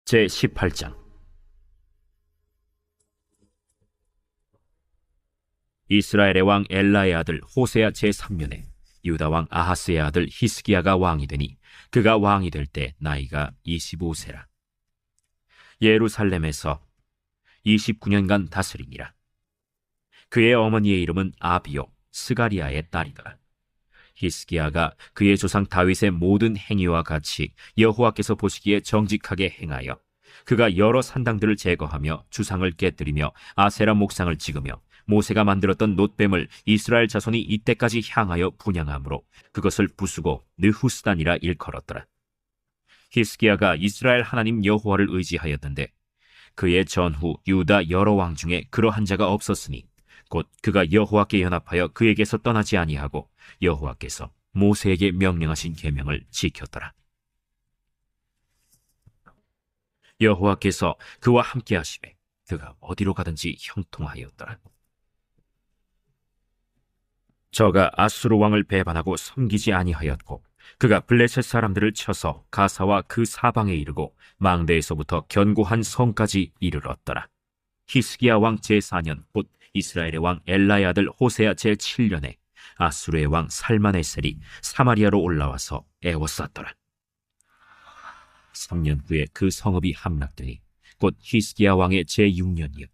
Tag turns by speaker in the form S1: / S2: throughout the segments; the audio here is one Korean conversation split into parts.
S1: 제18장. 이스라엘의 왕 엘라의 아들 호세아 제3년에 유다 왕 아하스의 아들 히스기야가 왕이 되니 그가 왕이 될 때 나이가 25세라. 예루살렘에서 29년간 다스리니라. 그의 어머니의 이름은 아비요 스가리아의 딸이더라. 히스기야가 그의 조상 다윗의 모든 행위와 같이 여호와께서 보시기에 정직하게 행하여 그가 여러 산당들을 제거하며 주상을 깨뜨리며 아세라 목상을 찍으며 모세가 만들었던 놋뱀을 이스라엘 자손이 이때까지 향하여 분향함으로 그것을 부수고 느후스단이라 일컬었더라. 히스기야가 이스라엘 하나님 여호와를 의지하였는데 그의 전후 유다 여러 왕 중에 그러한 자가 없었으니 곧 그가 여호와께 연합하여 그에게서 떠나지 아니하고 여호와께서 모세에게 명령하신 계명을 지켰더라. 여호와께서 그와 함께 하시매 그가 어디로 가든지 형통하였더라. 저가 아수르 왕을 배반하고 섬기지 아니하였고 그가 블레셋 사람들을 쳐서 가사와 그 사방에 이르고 망대에서부터 견고한 성까지 이르렀더라. 히스기야 왕 제4년 곧 이스라엘의 왕 엘라의 아들 호세아 제7년에 아수르의 왕 살마네셀이 사마리아로 올라와서 애워쌌더라. 3년 후에 그 성읍이 함락되니 곧 히스기야 왕의 제6년이요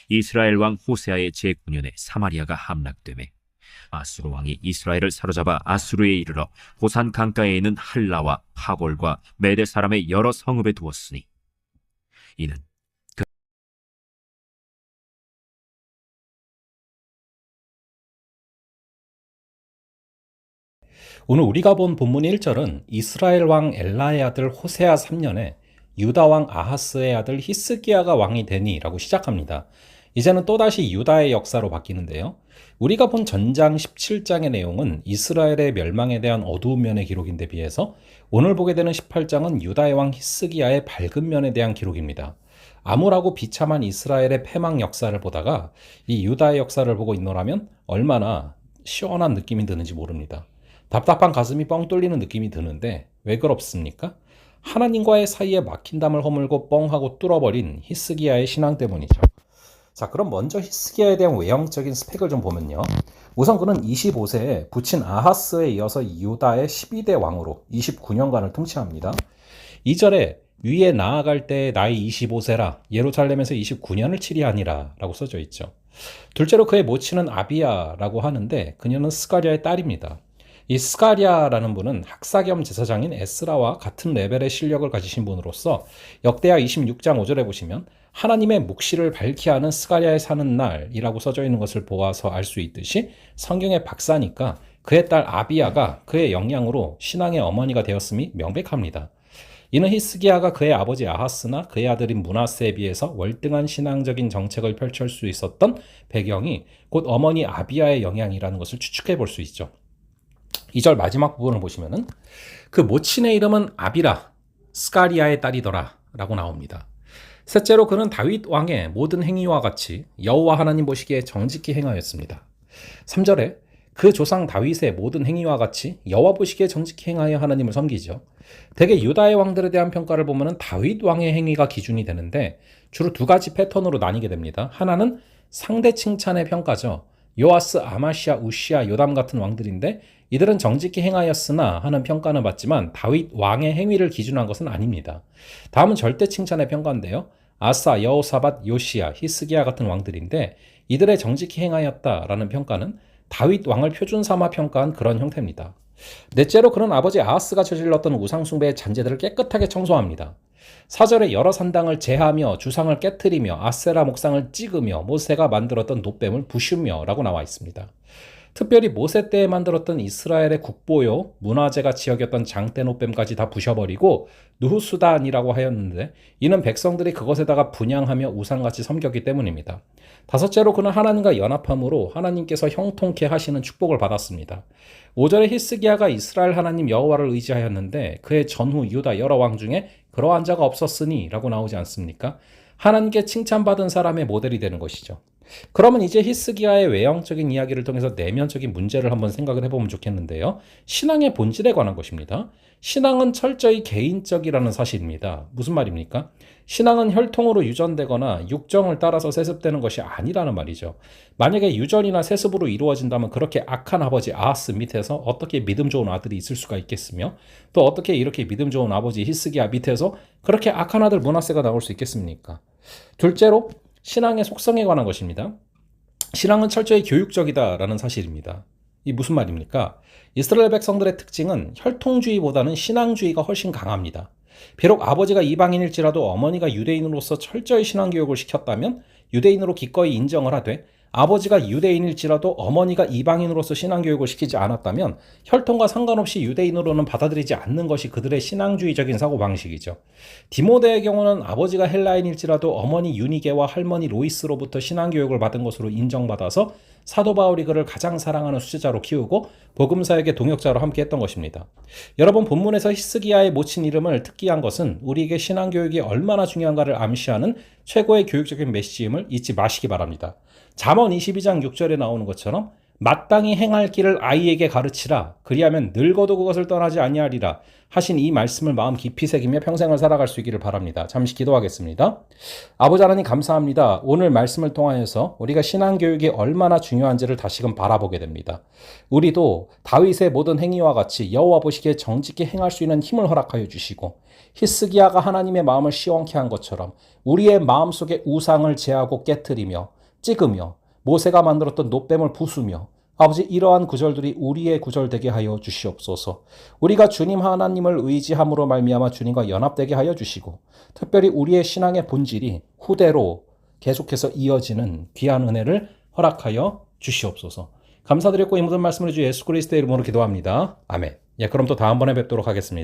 S1: 이스라엘 왕 호세아의 제9년에 사마리아가 함락되매 아수르 왕이 이스라엘을 사로잡아 아수르에 이르러 고산 강가에 있는 할라와 파골과 메대 사람의 여러 성읍에 두었으니 이는
S2: 오늘 우리가 본 본문의 1절은 이스라엘 왕 엘라의 아들 호세아 3년에 유다 왕 아하스의 아들 히스기야가 왕이 되니 라고 시작합니다. 이제는 또다시 유다의 역사로 바뀌는데요. 우리가 본 전장 17장의 내용은 이스라엘의 멸망에 대한 어두운 면의 기록인데 비해서 오늘 보게 되는 18장은 유다의 왕 히스기야의 밝은 면에 대한 기록입니다. 암울하고 비참한 이스라엘의 패망 역사를 보다가 이 유다의 역사를 보고 있노라면 얼마나 시원한 느낌이 드는지 모릅니다. 답답한 가슴이 뻥 뚫리는 느낌이 드는데 왜 그렇습니까? 하나님과의 사이에 막힌 담을 허물고 뻥하고 뚫어버린 히스기야의 신앙 때문이죠. 자, 그럼 먼저 히스기야에 대한 외형적인 스펙을 좀 보면요. 우선 그는 25세에 부친 아하스에 이어서 유다의 12대 왕으로 29년간을 통치합니다. 2절에 위에 나아갈 때 나이 25세라 예루살렘에서 29년을 치리하니라 라고 써져 있죠. 둘째로 그의 모친은 아비야라고 하는데 그녀는 스가랴의 딸입니다. 이 스가랴라는 분은 학사 겸 제사장인 에스라와 같은 레벨의 실력을 가지신 분으로서 역대하 26장 5절에 보시면 하나님의 묵시를 밝히 하는 스가랴의 사는 날이라고 써져 있는 것을 보아서 알 수 있듯이 성경의 박사니까 그의 딸 아비야가 그의 영향으로 신앙의 어머니가 되었음이 명백합니다. 이는 히스기야가 그의 아버지 아하스나 그의 아들인 므낫세에 비해서 월등한 신앙적인 정책을 펼칠 수 있었던 배경이 곧 어머니 아비야의 영향이라는 것을 추측해 볼 수 있죠. 2절 마지막 부분을 보시면은 그 모친의 이름은 아비라, 스가리아의 딸이더라 라고 나옵니다. 셋째로 그는 다윗 왕의 모든 행위와 같이 여호와 하나님 보시기에 정직히 행하였습니다. 3절에 그 조상 다윗의 모든 행위와 같이 여호와 보시기에 정직히 행하여 하나님을 섬기죠. 대개 유다의 왕들에 대한 평가를 보면은 다윗 왕의 행위가 기준이 되는데 주로 두 가지 패턴으로 나뉘게 됩니다. 하나는 상대 칭찬의 평가죠. 요아스, 아마시아, 우시아, 요담 같은 왕들인데 이들은 정직히 행하였으나 하는 평가는 받지만 다윗 왕의 행위를 기준한 것은 아닙니다. 다음은 절대 칭찬의 평가인데요. 아사, 여호사밧, 요시야, 히스기야 같은 왕들인데 이들의 정직히 행하였다라는 평가는 다윗 왕을 표준 삼아 평가한 그런 형태입니다. 넷째로 그는 아버지 아하스가 저질렀던 우상숭배의 잔재들을 깨끗하게 청소합니다. 4절에 여러 산당을 제하며 주상을 깨트리며 아세라 목상을 찍으며 모세가 만들었던 놋뱀을 부수며 라고 나와 있습니다. 특별히 모세 때에 만들었던 이스라엘의 국보요 문화재가치 여겼던 장대 놋뱀까지 다 부셔버리고 느후수단이라고 하였는데 이는 백성들이 그것에다가 분향하며 우상같이 섬겼기 때문입니다. 다섯째로 그는 하나님과 연합함으로 하나님께서 형통케 하시는 축복을 받았습니다. 5절에 히스기야가 이스라엘 하나님 여호와를 의지하였는데 그의 전후 유다 여러 왕 중에 그러한 자가 없었으니 라고 나오지 않습니까? 하나님께 칭찬받은 사람의 모델이 되는 것이죠. 그러면 이제 히스기야의 외형적인 이야기를 통해서 내면적인 문제를 한번 생각을 해보면 좋겠는데요. 신앙의 본질에 관한 것입니다. 신앙은 철저히 개인적이라는 사실입니다. 무슨 말입니까? 신앙은 혈통으로 유전되거나 육정을 따라서 세습되는 것이 아니라는 말이죠. 만약에 유전이나 세습으로 이루어진다면 그렇게 악한 아버지 아하스 밑에서 어떻게 믿음 좋은 아들이 있을 수가 있겠으며, 또 어떻게 이렇게 믿음 좋은 아버지 히스기야 밑에서 그렇게 악한 아들 므낫세가 나올 수 있겠습니까? 둘째로 신앙의 속성에 관한 것입니다. 신앙은 철저히 교육적이다라는 사실입니다. 이 무슨 말입니까? 이스라엘 백성들의 특징은 혈통주의보다는 신앙주의가 훨씬 강합니다. 비록 아버지가 이방인일지라도 어머니가 유대인으로서 철저히 신앙교육을 시켰다면 유대인으로 기꺼이 인정을 하되, 아버지가 유대인일지라도 어머니가 이방인으로서 신앙교육을 시키지 않았다면 혈통과 상관없이 유대인으로는 받아들이지 않는 것이 그들의 신앙주의적인 사고방식이죠. 디모데의 경우는 아버지가 헬라인일지라도 어머니 유니게와 할머니 로이스로부터 신앙교육을 받은 것으로 인정받아서 사도 바울이 그를 가장 사랑하는 수제자로 키우고 복음사역의 동역자로 함께 했던 것입니다. 여러분, 본문에서 히스기야의 모친 이름을 특기한 것은 우리에게 신앙교육이 얼마나 중요한가를 암시하는 최고의 교육적인 메시지임을 잊지 마시기 바랍니다. 잠언 22장 6절에 나오는 것처럼 마땅히 행할 길을 아이에게 가르치라. 그리하면 늙어도 그것을 떠나지 아니하리라 하신 이 말씀을 마음 깊이 새기며 평생을 살아갈 수 있기를 바랍니다. 잠시 기도하겠습니다. 아버지 하나님, 감사합니다. 오늘 말씀을 통하여서 우리가 신앙교육이 얼마나 중요한지를 다시금 바라보게 됩니다. 우리도 다윗의 모든 행위와 같이 여호와 보시기에 정직히 행할 수 있는 힘을 허락하여 주시고, 히스기야가 하나님의 마음을 시원케 한 것처럼 우리의 마음속에 우상을 제하고 깨트리며 찍으며 모세가 만들었던 놋뱀을 부수며, 아버지, 이러한 구절들이 우리의 구절 되게 하여 주시옵소서. 우리가 주님 하나님을 의지함으로 말미암아 주님과 연합되게 하여 주시고, 특별히 우리의 신앙의 본질이 후대로 계속해서 이어지는 귀한 은혜를 허락하여 주시옵소서. 감사드렸고 이 모든 말씀을 주 예수 그리스도의 이름으로 기도합니다. 아멘. 그럼 또 다음번에 뵙도록 하겠습니다.